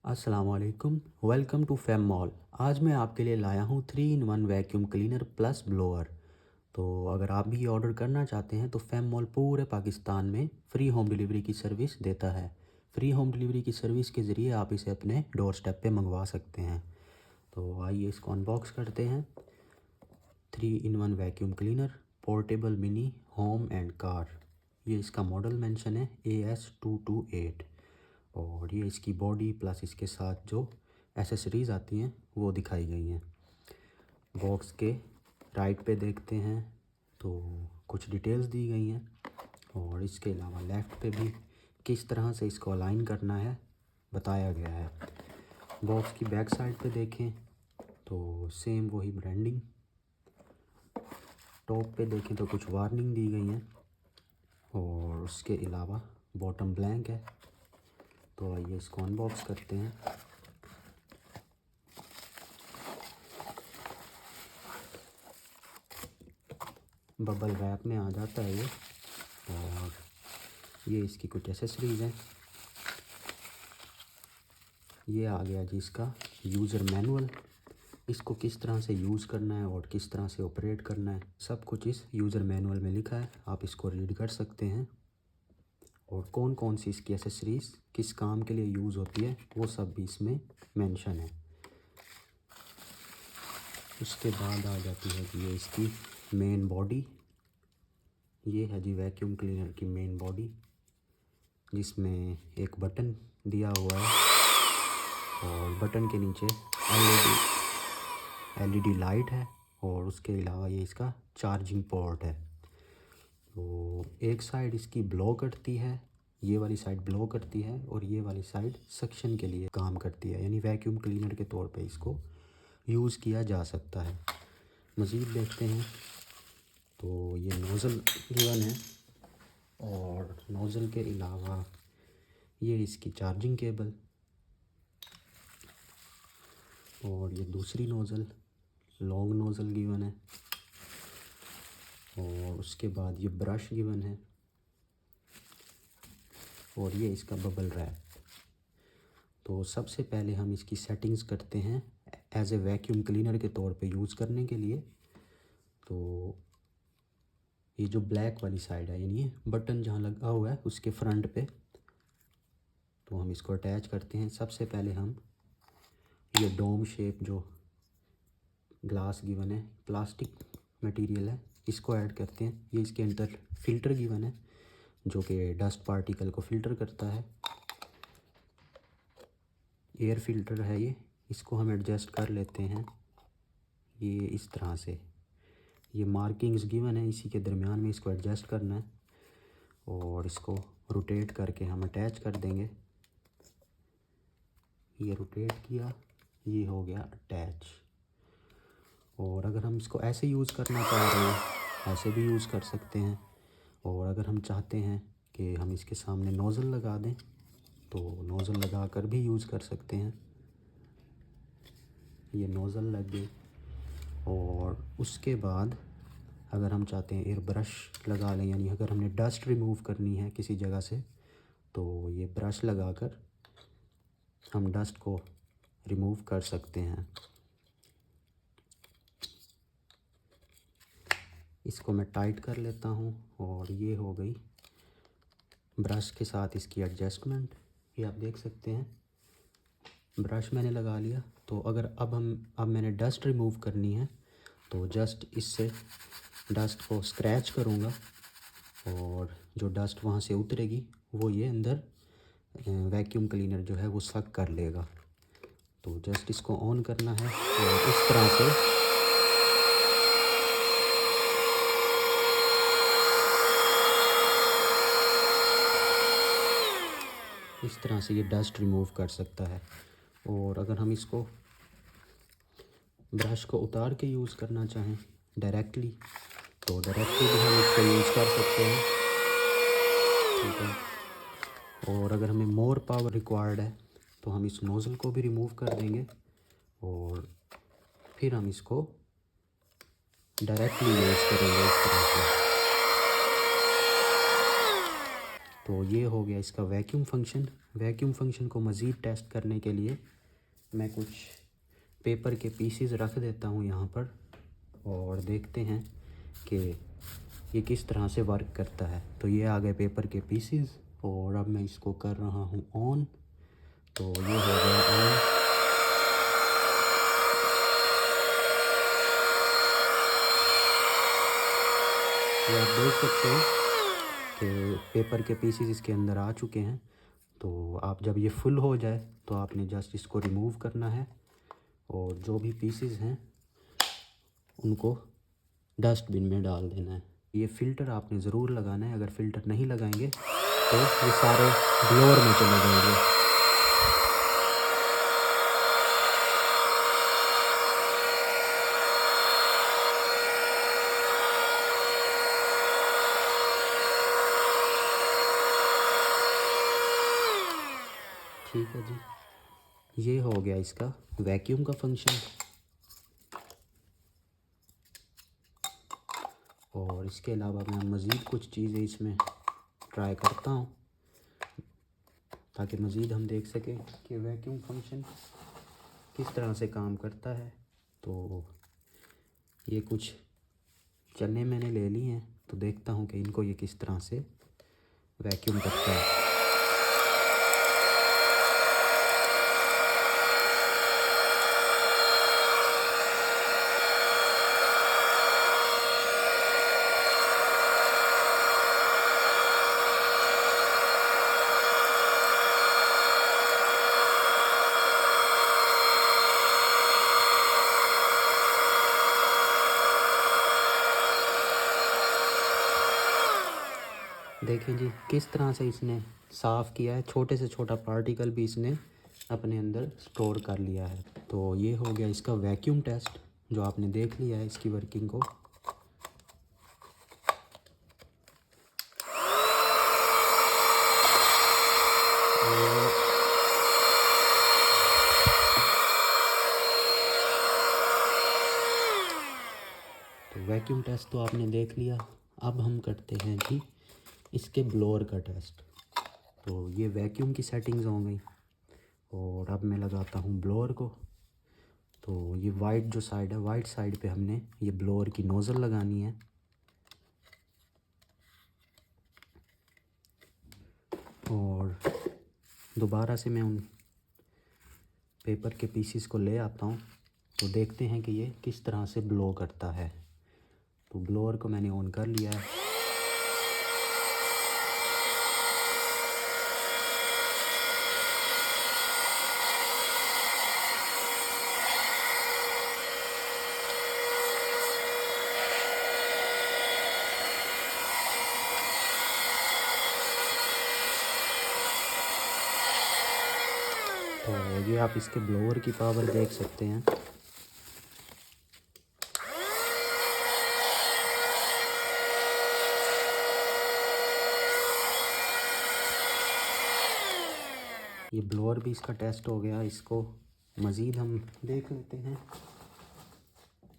अस्सलामुअलैकुम, welcome to fame mall. आज मैं आपके लिए लाया हूँ 3 in 1 vacuum cleaner plus blower. तो अगर आप भी ऑर्डर करना चाहते हैं तो फेम मॉल पूरे पाकिस्तान में फ्री होम डिलीवरी की सर्विस देता है। फ्री होम डिलीवरी की सर्विस के ज़रिए आप इसे अपने डोर स्टेप पे मंगवा सकते हैं। तो आइए इसको अनबॉक्स करते हैं। 3 in 1 vacuum cleaner portable mini home and car. ये इसका मॉडल मेंशन है AS228 और ये इसकी बॉडी प्लस इसके साथ जो एसेसरीज़ आती हैं वो दिखाई गई हैं। बॉक्स के राइट पे देखते हैं तो कुछ डिटेल्स दी गई हैं और इसके अलावा लेफ़्ट पे भी किस तरह से इसको अलाइन करना है बताया गया है। बॉक्स की बैक साइड पे देखें तो सेम वही ब्रांडिंग। टॉप पे देखें तो कुछ वार्निंग दी गई हैं और उसके अलावा बॉटम ब्लैंक है। तो आइए इसको अनबॉक्स करते हैं। बबल रैप में आ जाता है ये और ये इसकी कुछ एसेसरीज़ हैं। ये आ गया जी इसका यूज़र मैनुअल। इसको किस तरह से यूज़ करना है और किस तरह से ऑपरेट करना है सब कुछ इस यूज़र मैनुअल में लिखा है, आप इसको रीड कर सकते हैं। और कौन कौन सी इसकी एसेसरीज़ किस काम के लिए यूज़ होती है वो सब भी इसमें मेंशन है। उसके बाद आ जाती है जी ये इसकी मेन बॉडी। ये है जी वैक्यूम क्लीनर की मेन बॉडी जिसमें एक बटन दिया हुआ है और बटन के नीचे एलईडी लाइट है और उसके अलावा ये इसका चार्जिंग पोर्ट है। तो एक साइड इसकी ब्लो करती है, ये वाली साइड ब्लो करती है और ये वाली साइड सक्शन के लिए काम करती है, यानी वैक्यूम क्लीनर के तौर पे इसको यूज़ किया जा सकता है। मज़ीद देखते हैं तो ये नोज़ल गिवन है और नोज़ल के अलावा ये इसकी चार्जिंग केबल और ये दूसरी नोज़ल लॉन्ग नोज़ल गिवन है और उसके बाद ये ब्रश गिवन है और ये इसका बबल रैप। तो सबसे पहले हम इसकी सेटिंग्स करते हैं एज ए वैक्यूम क्लीनर के तौर पे यूज़ करने के लिए। तो ये जो ब्लैक वाली साइड है यानी ये बटन जहाँ लगा हुआ है उसके फ्रंट पे तो हम इसको अटैच करते हैं। सबसे पहले हम ये डोम शेप जो ग्लास गिवन है प्लास्टिक मटेरियल है इसको ऐड करते हैं। ये इसके अंदर फ़िल्टर गिवन है जो कि डस्ट पार्टिकल को फ़िल्टर करता है। एयर फिल्टर है ये, इसको हम एडजस्ट कर लेते हैं ये इस तरह से। ये मार्किंग्स गिवन है, इसी के दरमियान में इसको एडजस्ट करना है और इसको रोटेट करके हम अटैच कर देंगे। ये रोटेट किया, ये हो गया अटैच। और अगर हम इसको ऐसे यूज़ करना चाह रहे हैं ऐसे भी यूज़ कर सकते हैं और अगर हम चाहते हैं कि हम इसके सामने नोज़ल लगा दें तो नोज़ल लगा कर भी यूज़ कर सकते हैं। ये नोज़ल लग गई और उसके बाद अगर हम चाहते हैं एयर ब्रश लगा लें, यानी अगर हमने डस्ट रिमूव करनी है किसी जगह से तो ये ब्रश लगाकर हम डस्ट को रिमूव कर सकते हैं। इसको मैं टाइट कर लेता हूँ और ये हो गई ब्रश के साथ इसकी एडजस्टमेंट। ये आप देख सकते हैं ब्रश मैंने लगा लिया। तो अगर अब मैंने डस्ट रिमूव करनी है तो जस्ट इससे डस्ट को स्क्रैच करूँगा और जो डस्ट वहाँ से उतरेगी वो ये अंदर वैक्यूम क्लीनर जो है वो सक कर लेगा। तो जस्ट इसको ऑन करना है और इस तरह से ये डस्ट रिमूव कर सकता है। और अगर हम इसको ब्रश को उतार के यूज़ करना चाहें डायरेक्टली तो डायरेक्टली भी हम इसको यूज़ कर सकते हैं, ठीक है। और अगर हमें मोर पावर रिक्वायर्ड है तो हम इस नोज़ल को भी रिमूव कर देंगे और फिर हम इसको डायरेक्टली यूज़ करेंगे इस तरह से। तो ये हो गया इसका वैक्यूम फंक्शन। वैक्यूम फंक्शन को मज़ीद टेस्ट करने के लिए मैं कुछ पेपर के पीसीज रख देता हूँ यहाँ पर और देखते हैं कि ये किस तरह से वर्क करता है। तो ये आ गए पेपर के पीसीज और अब मैं इसको कर रहा हूँ ऑन। तो ये हो गया ऑन। ये आप देख सकते हैं कि पेपर के पीसीज इसके अंदर आ चुके हैं। तो आप जब ये फुल हो जाए तो आपने जस्ट इसको रिमूव करना है और जो भी पीसीज हैं उनको डस्टबिन में डाल देना है। ये फ़िल्टर आपने ज़रूर लगाना है, अगर फ़िल्टर नहीं लगाएंगे तो ये सारे ब्लोअर में चले जाएंगे। ठीक है जी, ये हो गया इसका वैक्यूम का फंक्शन। और इसके अलावा मैं मज़ीद कुछ चीज़ें इसमें ट्राई करता हूँ ताकि मज़ीद हम देख सकें कि वैक्यूम फंक्शन किस तरह से काम करता है। तो ये कुछ चने मैंने ले लिए हैं, तो देखता हूँ कि इनको ये किस तरह से वैक्यूम करता है। देखें जी किस तरह से इसने साफ़ किया है, छोटे से छोटा पार्टिकल भी इसने अपने अंदर स्टोर कर लिया है। तो ये हो गया इसका वैक्यूम टेस्ट जो आपने देख लिया है इसकी वर्किंग को। तो वैक्यूम टेस्ट तो आपने देख लिया, अब हम करते हैं जी इसके ब्लोअर का टेस्ट। तो ये वैक्यूम की सेटिंग्स हो गई और अब मैं लगाता हूँ ब्लोअर को। तो ये वाइट जो साइड है, वाइट साइड पे हमने ये ब्लोअर की नोज़ल लगानी है। और दोबारा से मैं उन पेपर के पीसीस को ले आता हूँ तो देखते हैं कि ये किस तरह से ब्लो करता है। तो ब्लोअर को मैंने ऑन कर लिया है। तो ये आप इसके ब्लोअर की पावर देख सकते हैं। ये ब्लोअर भी इसका टेस्ट हो गया। इसको मज़ीद हम देख लेते हैं,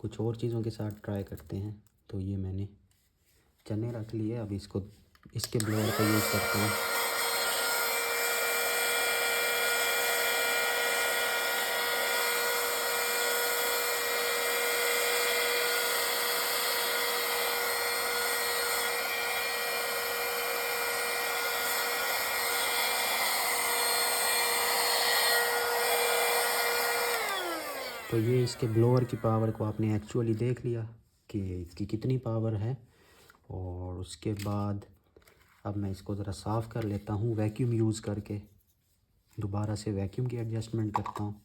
कुछ और चीज़ों के साथ ट्राई करते हैं। तो ये मैंने चने रख लिए, अब इसको इसके ब्लोअर का यूज़ करते हैं। तो ये इसके ब्लोअर की पावर को आपने एक्चुअली देख लिया कि इसकी कितनी पावर है। और उसके बाद अब मैं इसको ज़रा साफ़ कर लेता हूँ वैक्यूम यूज़ करके। दोबारा से वैक्यूम की एडजस्टमेंट करता हूँ।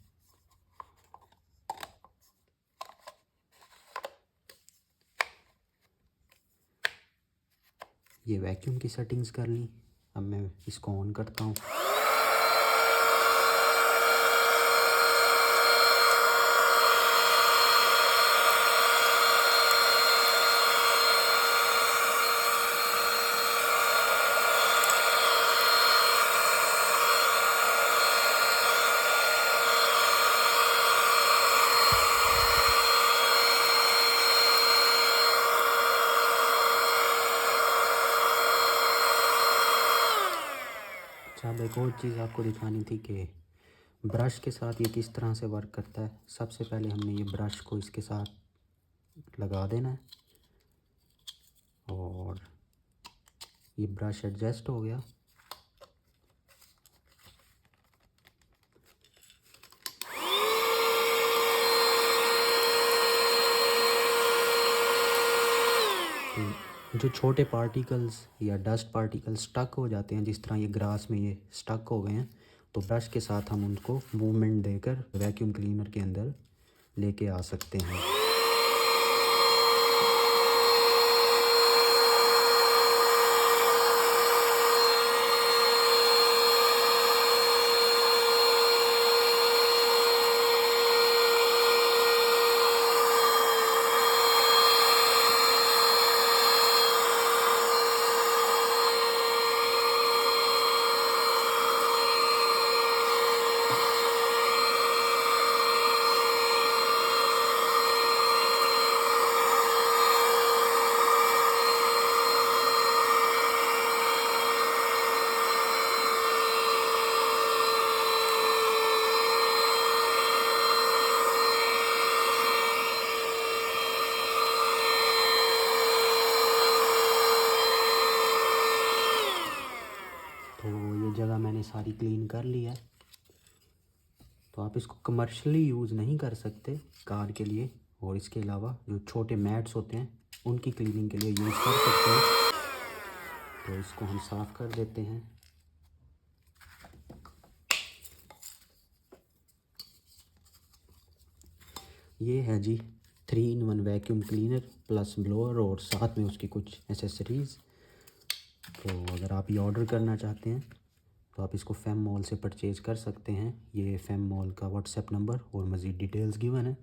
ये वैक्यूम की सेटिंग्स कर ली, अब मैं इसको ऑन करता हूँ। अच्छा, अब एक और चीज़ आपको दिखानी थी कि ब्रश के साथ ये किस तरह से वर्क करता है। सबसे पहले हमने ये ब्रश को इसके साथ लगा देना है और ये ब्रश एडजस्ट हो गया। तो जो छोटे पार्टिकल्स या डस्ट पार्टिकल्स स्टक हो जाते हैं, जिस तरह ये ग्रास में ये स्टक हो गए हैं, तो ब्रश के साथ हम उनको मूवमेंट देकर वैक्यूम क्लीनर के अंदर लेके आ सकते हैं। तो ये जगह मैंने सारी क्लीन कर ली है। तो आप इसको कमर्शियली यूज़ नहीं कर सकते कार के लिए, और इसके अलावा जो छोटे मैट्स होते हैं उनकी क्लीनिंग के लिए यूज़ कर सकते हैं। तो इसको हम साफ़ कर देते हैं। ये है जी 3-in-1 vacuum cleaner plus blower और साथ में उसकी कुछ एसेसरीज़। तो अगर आप ये ऑर्डर करना चाहते हैं तो आप इसको फेम मॉल से परचेज़ कर सकते हैं। ये फेम मॉल का व्हाट्सएप नंबर और मज़ीद डिटेल्स गिवन है।